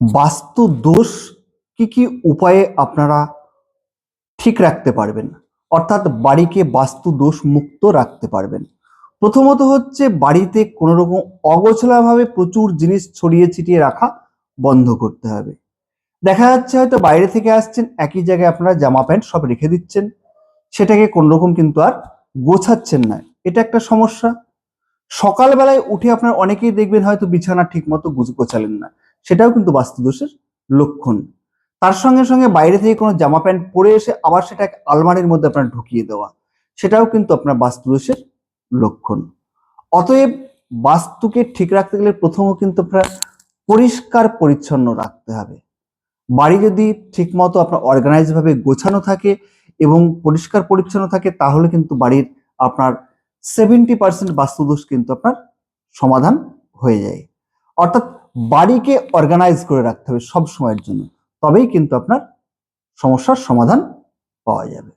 বাস্তু দোষ কি কি উপায়ে আপনারা ঠিক রাখতে পারবেন, অর্থাৎ বাড়িকে বাস্তু দোষ মুক্ত রাখতে পারবেন? প্রথমত হচ্ছে বাড়িতে কোনো রকম অগোছালোভাবে প্রচুর জিনিস ছড়িয়ে ছিটিয়ে রাখা বন্ধ করতে হবে। দেখা যাচ্ছে হয়তো বাইরে থেকে আসছেন, একই জায়গায় আপনারা জামা প্যান্ট সব রেখে দিচ্ছেন, সেটাকে কোনো রকম কিন্তু আর গোছাচ্ছেন না, এটা একটা সমস্যা। সকালবেলায় উঠে আপনার অনেকেই দেখবেন হয়তো বিছানা ঠিক মতো গোছালেন না, সেটাও কিন্তু বাস্তুদোষের লক্ষণ। তার সঙ্গে সঙ্গে বাইরে থেকে কোনো জামা প্যান্ট পরে এসে আবার সেটা আলমারির মধ্যে আপনার ঢুকিয়ে দেওয়া, সেটাও কিন্তু আপনার বাস্তুদোষের লক্ষণ। অতএব বাস্তুকে ঠিক রাখতে গেলে প্রথমে কিন্তু আপনার পরিষ্কার পরিচ্ছন্ন রাখতে হবে। বাড়ি যদি ঠিক মতো আপনার অর্গানাইজ ভাবে গোছানো থাকে এবং পরিষ্কার পরিচ্ছন্ন থাকে, তাহলে কিন্তু বাড়ির আপনার 70% বাস্তুদোষ কিন্তু আপনার সমাধান হয়ে যায়। অর্থাৎ বাড়িকে অর্গানাইজ করে রাখতে হবে সব সময়ের জন্য, তবেই কিন্তু আপনার সমস্যার সমাধান পাওয়া যাবে।